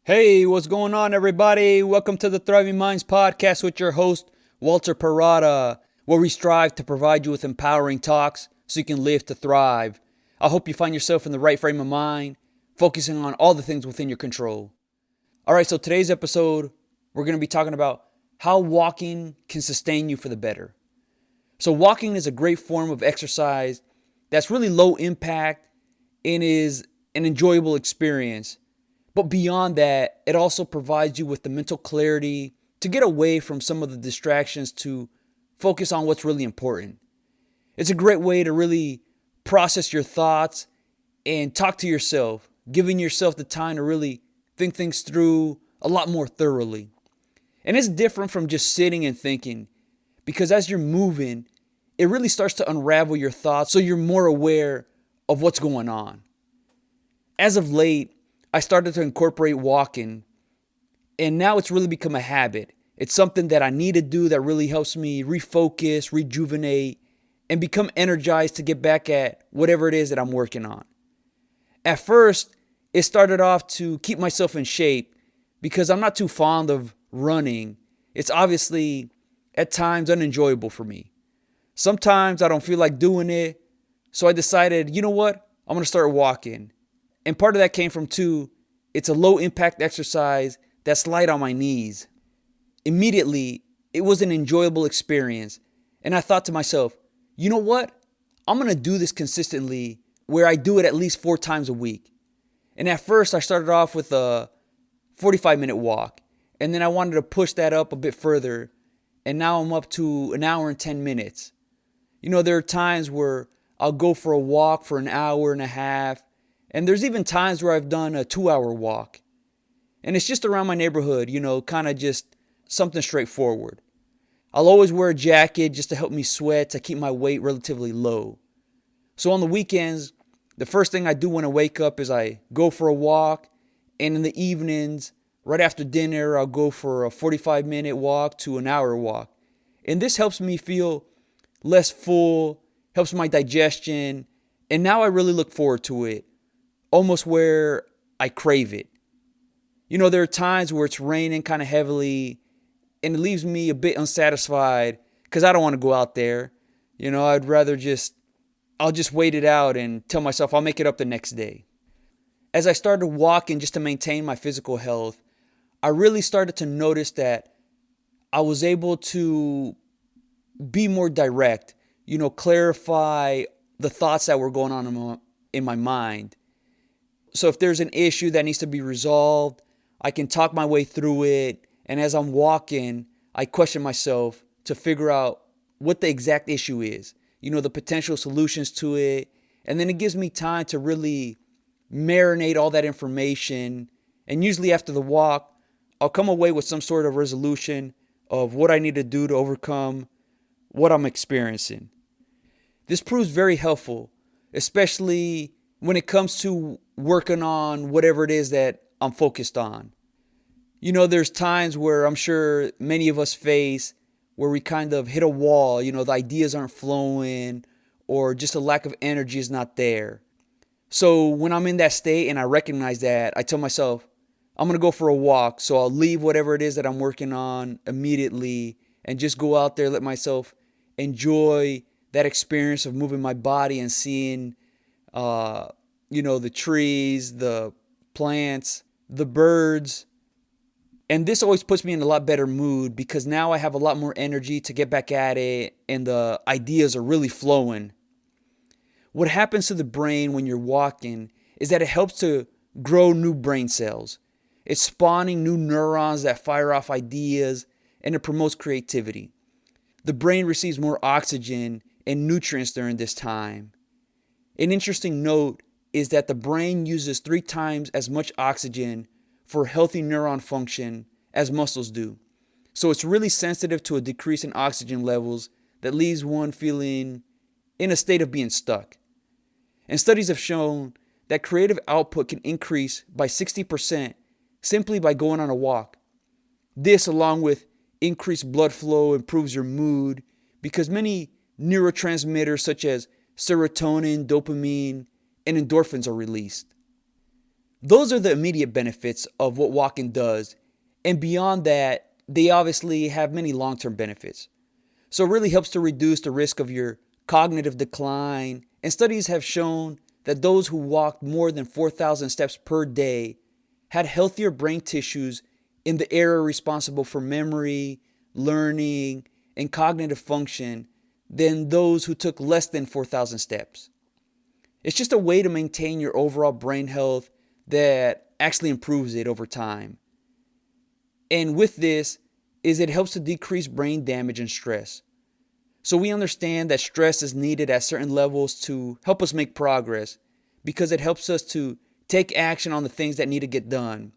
Hey, what's going on, everybody? Welcome to the Thriving Minds podcast with your host, Walter Parada, where we strive to provide you with empowering talks so you can live to thrive. I hope you find yourself in the right frame of mind, focusing on all the things within your control. All right, so today's episode, we're going to be talking about how walking can sustain you for the better. So, walking is a great form of exercise that's really low impact and is an enjoyable experience. But beyond that, it also provides you with the mental clarity to get away from some of the distractions to focus on what's really important. It's a great way to really process your thoughts and talk to yourself, giving yourself the time to really think things through a lot more thoroughly. And it's different from just sitting and thinking, because as you're moving, it really starts to unravel your thoughts so you're more aware of what's going on. As of late, I started to incorporate walking, and now it's really become a habit. It's something that I need to do that really helps me refocus, rejuvenate, and become energized to get back at whatever it is that I'm working on. At first, it started off to keep myself in shape because I'm not too fond of running. It's obviously at times unenjoyable for me. Sometimes I don't feel like doing it, so I decided, you know what? I'm going to start walking. And part of that came from it's a low impact exercise that's light on my knees. Immediately, it was an enjoyable experience. And I thought to myself, you know what? I'm going to do this consistently where I do it at least 4 times a week. And at first, I started off with a 45-minute walk. And then I wanted to push that up a bit further. And now I'm up to an hour and 10 minutes. You know, there are times where I'll go for a walk for an hour and a half. And there's even times where I've done a 2-hour walk. And it's just around my neighborhood, kind of just something straightforward. I'll always wear a jacket just to help me sweat, to keep my weight relatively low. So on the weekends, the first thing I do when I wake up is I go for a walk. And in the evenings, right after dinner, I'll go for a 45-minute walk to an hour walk. And this helps me feel less full, helps my digestion. And now I really look forward to it. Almost where I crave it. There are times where it's raining kind of heavily and it leaves me a bit unsatisfied because I don't want to go out there. I'd rather I'll just wait it out and tell myself I'll make it up the next day. As I started walking just to maintain my physical health, I really started to notice that I was able to be more direct, clarify the thoughts that were going on in my mind. So if there's an issue that needs to be resolved, I can talk my way through it. And as I'm walking, I question myself to figure out what the exact issue is, the potential solutions to it. And then it gives me time to really marinate all that information. And usually after the walk, I'll come away with some sort of resolution of what I need to do to overcome what I'm experiencing. This proves very helpful, especially when it comes to working on whatever it is that I'm focused on. There's times where I'm sure many of us face where we kind of hit a wall, the ideas aren't flowing or just a lack of energy is not there. So when I'm in that state and I recognize that, I tell myself, I'm going to go for a walk. So I'll leave whatever it is that I'm working on immediately and just go out there, let myself enjoy that experience of moving my body and seeing the trees, the plants, the birds. And this always puts me in a lot better mood because now I have a lot more energy to get back at it and the ideas are really flowing. What happens to the brain when you're walking is that it helps to grow new brain cells. It's spawning new neurons that fire off ideas and it promotes creativity. The brain receives more oxygen and nutrients during this time. An interesting note is that the brain uses 3 times as much oxygen for healthy neuron function as muscles do. So it's really sensitive to a decrease in oxygen levels that leaves one feeling in a state of being stuck. And studies have shown that creative output can increase by 60% simply by going on a walk. This, along with increased blood flow, improves your mood because many neurotransmitters such as serotonin, dopamine, and endorphins are released. Those are the immediate benefits of what walking does. And beyond that, they obviously have many long-term benefits. So it really helps to reduce the risk of your cognitive decline. And studies have shown that those who walked more than 4,000 steps per day had healthier brain tissues in the area responsible for memory, learning, and cognitive function than those who took less than 4,000 steps. It's just a way to maintain your overall brain health that actually improves it over time. And with this is it helps to decrease brain damage and stress. So we understand that stress is needed at certain levels to help us make progress because it helps us to take action on the things that need to get done.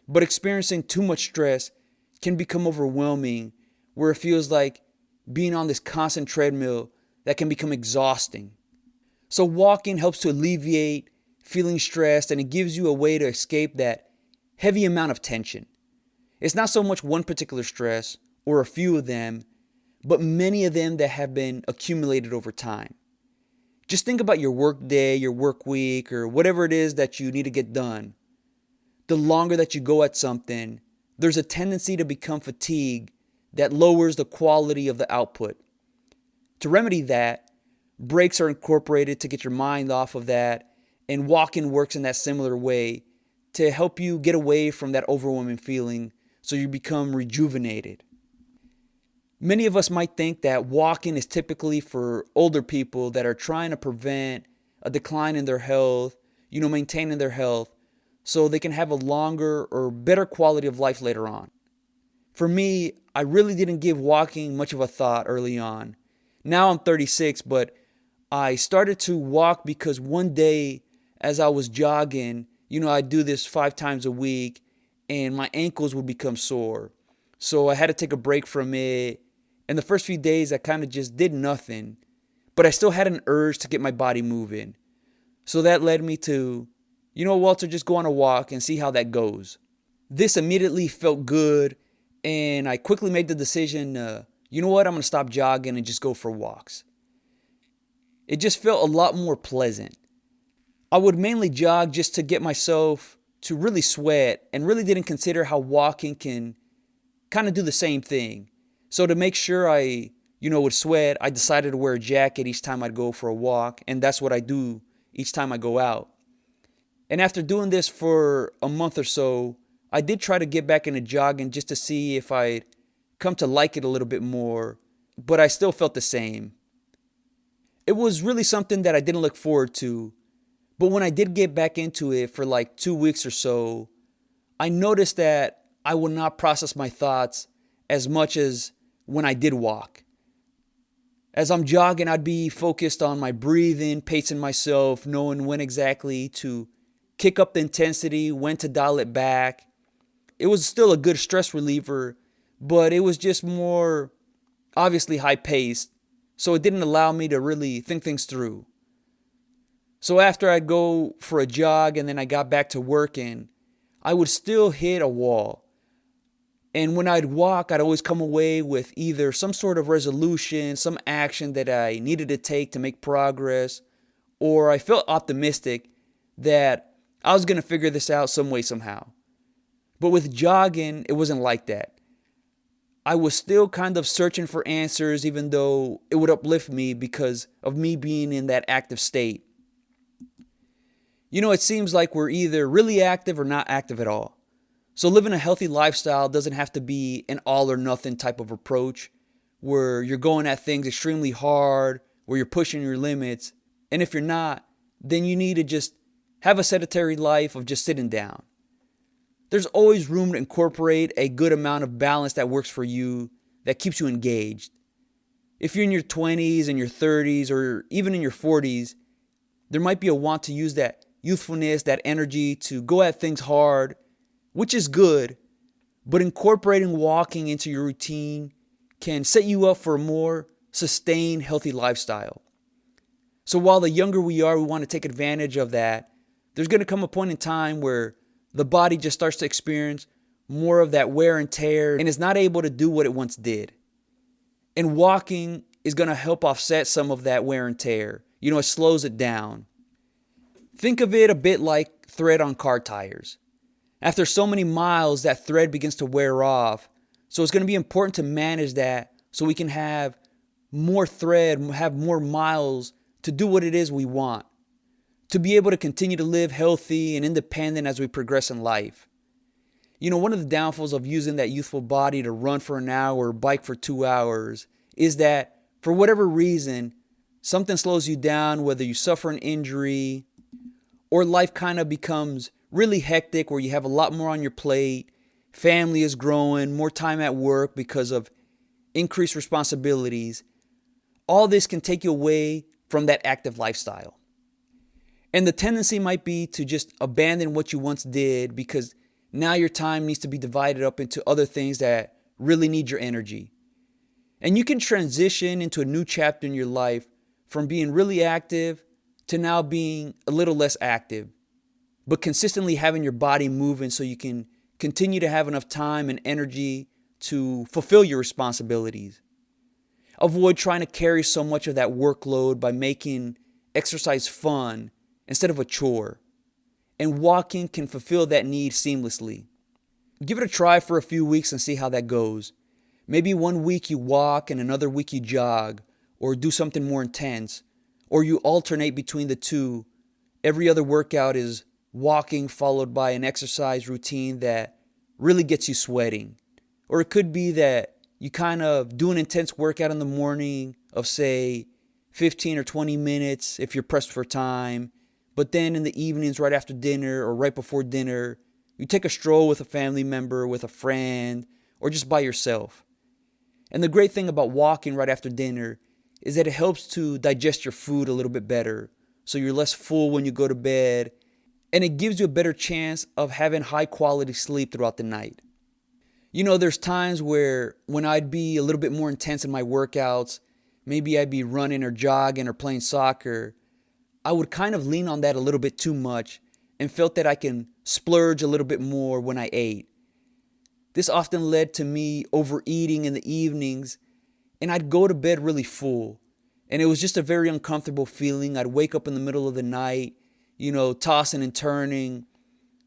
But experiencing too much stress can become overwhelming, where it feels like being on this constant treadmill that can become exhausting. So walking helps to alleviate feeling stressed, and it gives you a way to escape that heavy amount of tension. It's not so much one particular stress or a few of them, but many of them that have been accumulated over time. Just think about your work day, your work week, or whatever it is that you need to get done. The longer that you go at something, there's a tendency to become fatigued that lowers the quality of the output. To remedy that, breaks are incorporated to get your mind off of that, and walking works in that similar way to help you get away from that overwhelming feeling so you become rejuvenated. Many of us might think that walking is typically for older people that are trying to prevent a decline in their health, maintaining their health so they can have a longer or better quality of life later on. For me, I really didn't give walking much of a thought early on. Now I'm 36, but I started to walk because one day as I was jogging, I do this 5 times a week and my ankles would become sore. So I had to take a break from it. And the first few days I kind of just did nothing, but I still had an urge to get my body moving. So that led me to, Walter, just go on a walk and see how that goes. This immediately felt good, and I quickly made the decision, I'm going to stop jogging and just go for walks. It just felt a lot more pleasant. I would mainly jog just to get myself to really sweat and really didn't consider how walking can kind of do the same thing. So to make sure I, would sweat, I decided to wear a jacket each time I'd go for a walk, and that's what I do each time I go out. And after doing this for a month or so, I did try to get back into jogging just to see if I'd come to like it a little bit more, but I still felt the same. It was really something that I didn't look forward to, but when I did get back into it for like 2 weeks or so, I noticed that I would not process my thoughts as much as when I did walk. As I'm jogging, I'd be focused on my breathing, pacing myself, knowing when exactly to kick up the intensity, when to dial it back. It was still a good stress reliever, but it was just more obviously high paced, so it didn't allow me to really think things through. So after I'd go for a jog and then I got back to working, I would still hit a wall. And when I'd walk, I'd always come away with either some sort of resolution, some action that I needed to take to make progress, or I felt optimistic that I was going to figure this out some way, somehow. But with jogging, it wasn't like that. I was still kind of searching for answers, even though it would uplift me because of me being in that active state. It seems like we're either really active or not active at all. So living a healthy lifestyle doesn't have to be an all or nothing type of approach where you're going at things extremely hard, where you're pushing your limits. And if you're not, then you need to just have a sedentary life of just sitting down. There's always room to incorporate a good amount of balance that works for you, that keeps you engaged. If you're in your 20s and your 30s or even in your 40s, there might be a want to use that youthfulness, that energy to go at things hard, which is good, but incorporating walking into your routine can set you up for a more sustained, healthy lifestyle. So while the younger we are, we want to take advantage of that. There's going to come a point in time where the body just starts to experience more of that wear and tear and is not able to do what it once did. And walking is going to help offset some of that wear and tear. It slows it down. Think of it a bit like thread on car tires. After so many miles, that thread begins to wear off. So it's going to be important to manage that so we can have more thread, have more miles to do what it is we want, to be able to continue to live healthy and independent as we progress in life. One of the downfalls of using that youthful body to run for an hour or bike for 2 hours is that for whatever reason, something slows you down, whether you suffer an injury or life kind of becomes really hectic where you have a lot more on your plate, family is growing, more time at work because of increased responsibilities. All this can take you away from that active lifestyle. And the tendency might be to just abandon what you once did because now your time needs to be divided up into other things that really need your energy. And you can transition into a new chapter in your life from being really active to now being a little less active, but consistently having your body moving so you can continue to have enough time and energy to fulfill your responsibilities. Avoid trying to carry so much of that workload by making exercise fun instead of a chore. And walking can fulfill that need seamlessly. Give it a try for a few weeks and see how that goes. Maybe one week you walk and another week you jog or do something more intense, or you alternate between the two. Every other workout is walking followed by an exercise routine that really gets you sweating. Or it could be that you kind of do an intense workout in the morning of say 15 or 20 minutes if you're pressed for time. But then in the evenings right after dinner or right before dinner, you take a stroll with a family member, with a friend, or just by yourself. And the great thing about walking right after dinner is that it helps to digest your food a little bit better. So you're less full when you go to bed. And it gives you a better chance of having high quality sleep throughout the night. There's times when I'd be a little bit more intense in my workouts, maybe I'd be running or jogging or playing soccer, I would kind of lean on that a little bit too much and felt that I can splurge a little bit more when I ate. This often led to me overeating in the evenings, and I'd go to bed really full. And it was just a very uncomfortable feeling. I'd wake up in the middle of the night, tossing and turning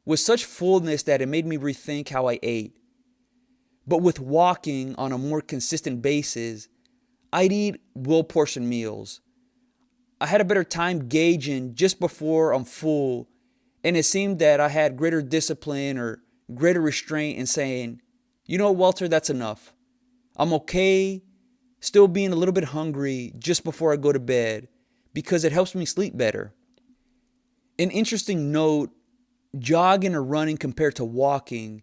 with such fullness that it made me rethink how I ate. But with walking on a more consistent basis, I'd eat well-portioned meals. I had a better time gauging just before I'm full, and it seemed that I had greater discipline or greater restraint in saying, Walter, that's enough. I'm okay still being a little bit hungry just before I go to bed because it helps me sleep better. An interesting note, jogging or running compared to walking,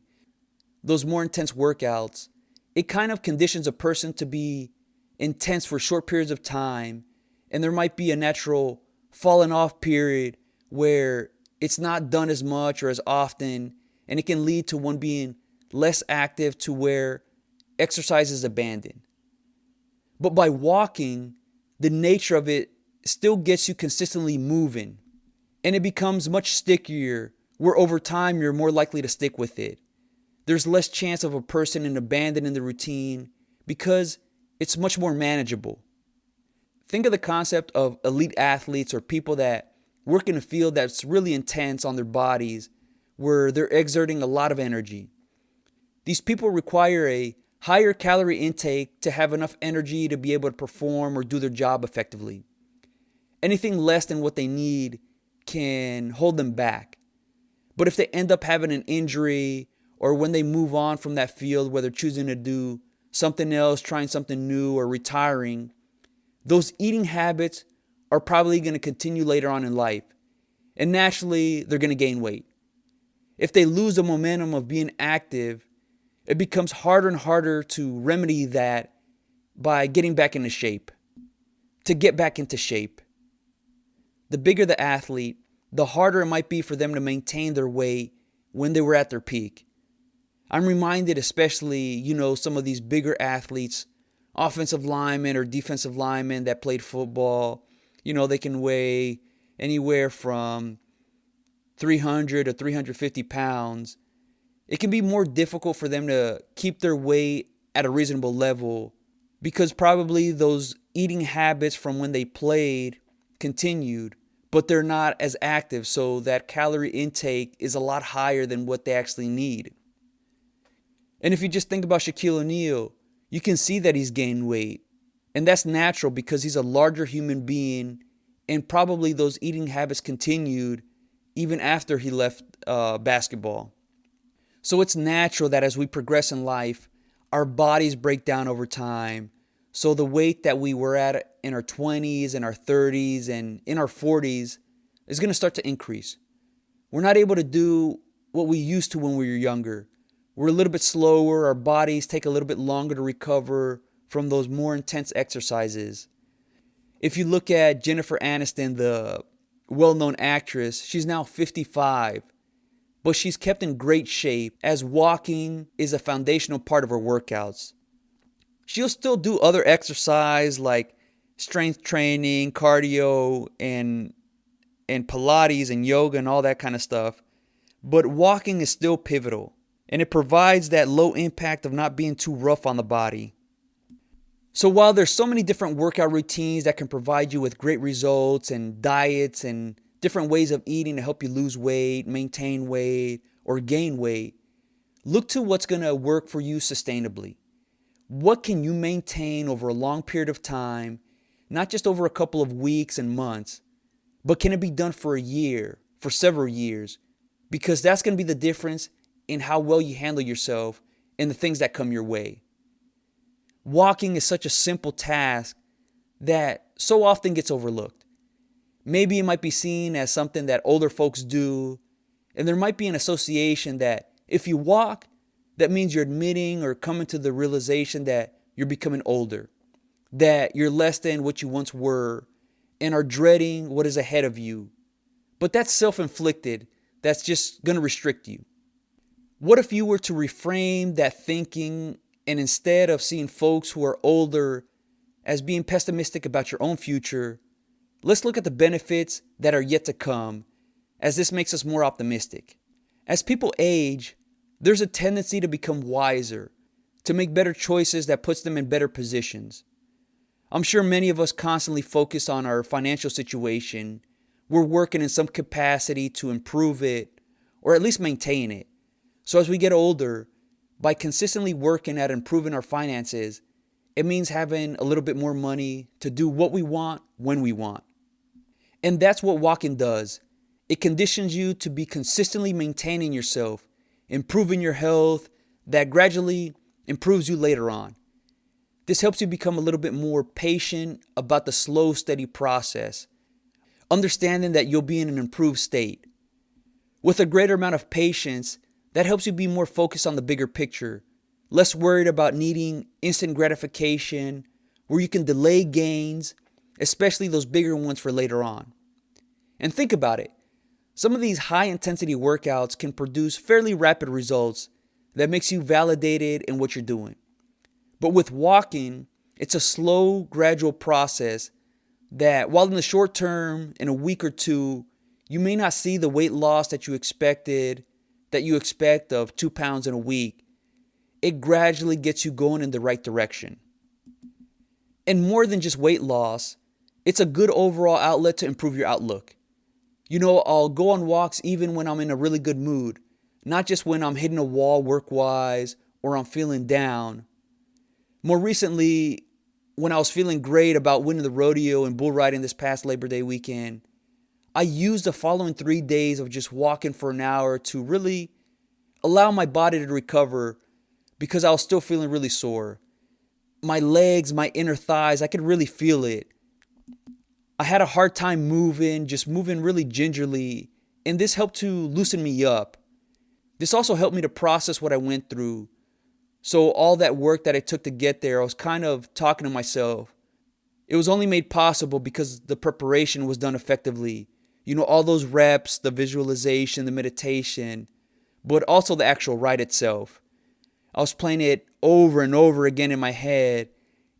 those more intense workouts, it kind of conditions a person to be intense for short periods of time. And there might be a natural falling off period where it's not done as much or as often, and it can lead to one being less active to where exercise is abandoned. But by walking, the nature of it still gets you consistently moving, and it becomes much stickier where over time you're more likely to stick with it. There's less chance of a person in abandoning the routine because it's much more manageable. Think of the concept of elite athletes or people that work in a field that's really intense on their bodies, where they're exerting a lot of energy. These people require a higher calorie intake to have enough energy to be able to perform or do their job effectively. Anything less than what they need can hold them back. But if they end up having an injury or when they move on from that field, whether choosing to do something else, trying something new, or retiring, those eating habits are probably going to continue later on in life. And naturally, they're going to gain weight. If they lose the momentum of being active, it becomes harder and harder to remedy that by getting back into shape. To get back into shape. The bigger the athlete, the harder it might be for them to maintain their weight when they were at their peak. I'm reminded especially, some of these bigger athletes, offensive linemen or defensive linemen that played football, they can weigh anywhere from 300 to 350 pounds. It can be more difficult for them to keep their weight at a reasonable level because probably those eating habits from when they played continued, but they're not as active, so that calorie intake is a lot higher than what they actually need. And if you just think about Shaquille O'Neal, you can see that he's gained weight. And that's natural because he's a larger human being, and probably those eating habits continued even after he left basketball. So it's natural that as we progress in life, our bodies break down over time. So the weight that we were at in our 20s and our 30s and in our 40s is going to start to increase. We're not able to do what we used to when we were younger. We're a little bit slower. Our bodies take a little bit longer to recover from those more intense exercises. If you look at Jennifer Aniston, the well-known actress, she's now 55, but she's kept in great shape as walking is a foundational part of her workouts. She'll still do other exercise like strength training, cardio, and Pilates and yoga and all that kind of stuff, but walking is still pivotal, and it provides that low impact of not being too rough on the body. So while there's so many different workout routines that can provide you with great results and diets and different ways of eating to help you lose weight, maintain weight, or gain weight, look to what's going to work for you sustainably. What can you maintain over a long period of time, not just over a couple of weeks and months, but can it be done for a year, for several years? Because that's going to be the difference in how well you handle yourself and the things that come your way. Walking is such a simple task that so often gets overlooked. Maybe it might be seen as something that older folks do, and there might be an association that if you walk, that means you're admitting or coming to the realization that you're becoming older, that you're less than what you once were, and are dreading what is ahead of you. But that's self-inflicted. That's just going to restrict you. What if you were to reframe that thinking, and instead of seeing folks who are older as being pessimistic about your own future, let's look at the benefits that are yet to come, as this makes us more optimistic. As people age, there's a tendency to become wiser, to make better choices that puts them in better positions. I'm sure many of us constantly focus on our financial situation. We're working in some capacity to improve it, or at least maintain it. So as we get older, by consistently working at improving our finances, it means having a little bit more money to do what we want when we want. And that's what walking does. It conditions you to be consistently maintaining yourself, improving your health, that gradually improves you later on. This helps you become a little bit more patient about the slow, steady process, understanding that you'll be in an improved state. With a greater amount of patience, that helps you be more focused on the bigger picture, less worried about needing instant gratification, where you can delay gains, especially those bigger ones for later on. And think about it. Some of these high-intensity workouts can produce fairly rapid results that makes you validated in what you're doing. But with walking, it's a slow, gradual process that, while in the short term, in a week or two, you may not see the weight loss that you expect of 2 pounds in a week, it gradually gets you going in the right direction. And more than just weight loss, it's a good overall outlet to improve your outlook. I'll go on walks even when I'm in a really good mood, not just when I'm hitting a wall work-wise or I'm feeling down. More recently, when I was feeling great about winning the rodeo and bull riding this past Labor Day weekend, I used the following 3 days of just walking for an hour to really allow my body to recover because I was still feeling really sore. My legs, my inner thighs, I could really feel it. I had a hard time just moving really gingerly, and this helped to loosen me up. This also helped me to process what I went through. So all that work that it took to get there, I was kind of talking to myself. It was only made possible because the preparation was done effectively. All those reps, the visualization, the meditation, but also the actual ride itself. I was playing it over and over again in my head,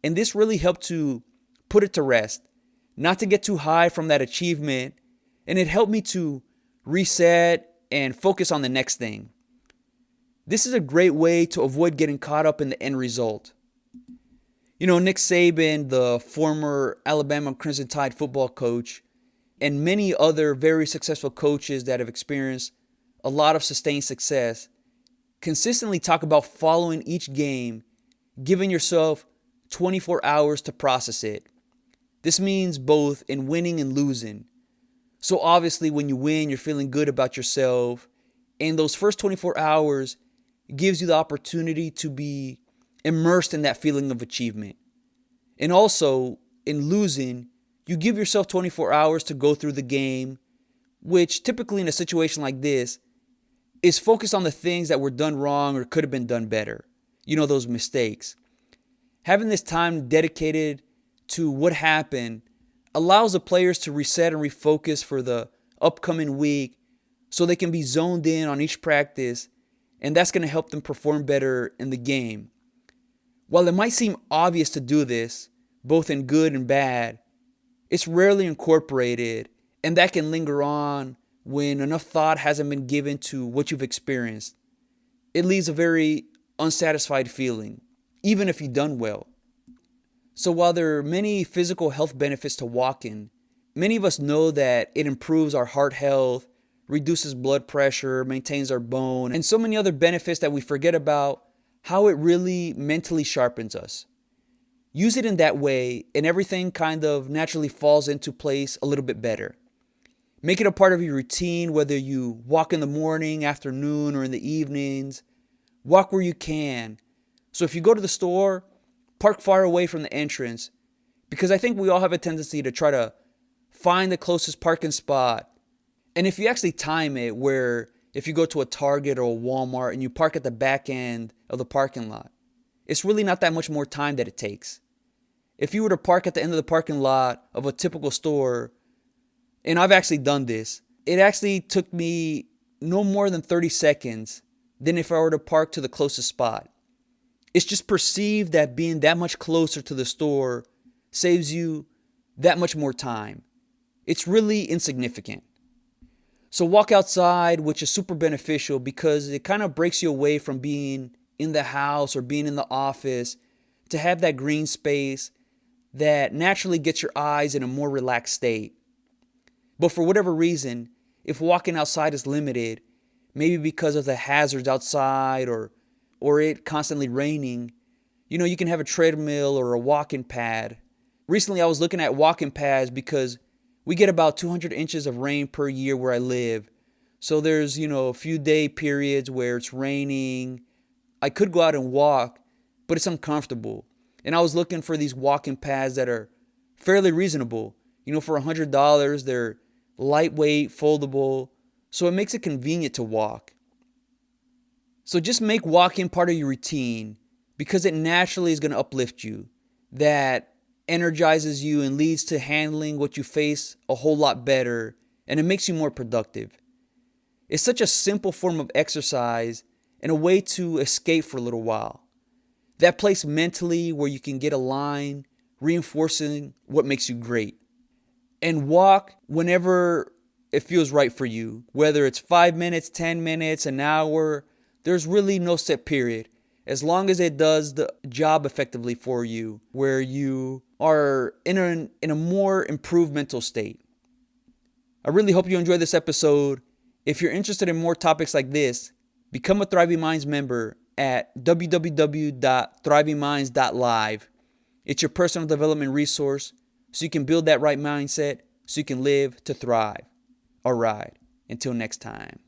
and this really helped to put it to rest, not to get too high from that achievement, and it helped me to reset and focus on the next thing. This is a great way to avoid getting caught up in the end result. Nick Saban, the former Alabama Crimson Tide football coach, and many other very successful coaches that have experienced a lot of sustained success consistently talk about following each game, giving yourself 24 hours to process it. This means both in winning and losing. So obviously when you win, you're feeling good about yourself, and those first 24 hours gives you the opportunity to be immersed in that feeling of achievement. And also, in losing, you give yourself 24 hours to go through the game, which typically in a situation like this is focused on the things that were done wrong or could have been done better. You know, those mistakes. Having this time dedicated to what happened allows the players to reset and refocus for the upcoming week so they can be zoned in on each practice, and that's going to help them perform better in the game. While it might seem obvious to do this, both in good and bad, it's rarely incorporated, and that can linger on when enough thought hasn't been given to what you've experienced. It leaves a very unsatisfied feeling, even if you've done well. So while there are many physical health benefits to walking, many of us know that it improves our heart health, reduces blood pressure, maintains our bone, and so many other benefits that we forget about how it really mentally sharpens us. Use it in that way, and everything kind of naturally falls into place a little bit better. Make it a part of your routine, whether you walk in the morning, afternoon, or in the evenings. Walk where you can. So if you go to the store, park far away from the entrance, because I think we all have a tendency to try to find the closest parking spot. And if you actually time it, where if you go to a Target or a Walmart and you park at the back end of the parking lot, it's really not that much more time that it takes. If you were to park at the end of the parking lot of a typical store, and I've actually done this, it actually took me no more than 30 seconds than if I were to park to the closest spot. It's just perceived that being that much closer to the store saves you that much more time. It's really insignificant. So walk outside, which is super beneficial because it kind of breaks you away from being in the house or being in the office, to have that green space that naturally gets your eyes in a more relaxed state. But for whatever reason, if walking outside is limited, maybe because of the hazards outside or it constantly raining, you can have a treadmill or a walking pad. Recently, I was looking at walking pads because we get about 200 inches of rain per year where I live. So there's, a few day periods where it's raining. I could go out and walk, but it's uncomfortable. And I was looking for these walking pads that are fairly reasonable. For $100, they're lightweight, foldable, so it makes it convenient to walk. So just make walking part of your routine because it naturally is going to uplift you. That energizes you and leads to handling what you face a whole lot better, and it makes you more productive. It's such a simple form of exercise and a way to escape for a little while. That place mentally where you can get aligned, reinforcing what makes you great. And walk whenever it feels right for you, whether it's 5 minutes, 10 minutes, an hour. There's really no set period. As long as it does the job effectively for you, where you are in a more improved mental state. I really hope you enjoyed this episode. If you're interested in more topics like this, become a Thriving Minds member at www.thrivingminds.live. It's your personal development resource so you can build that right mindset so you can live to thrive. All right, until next time.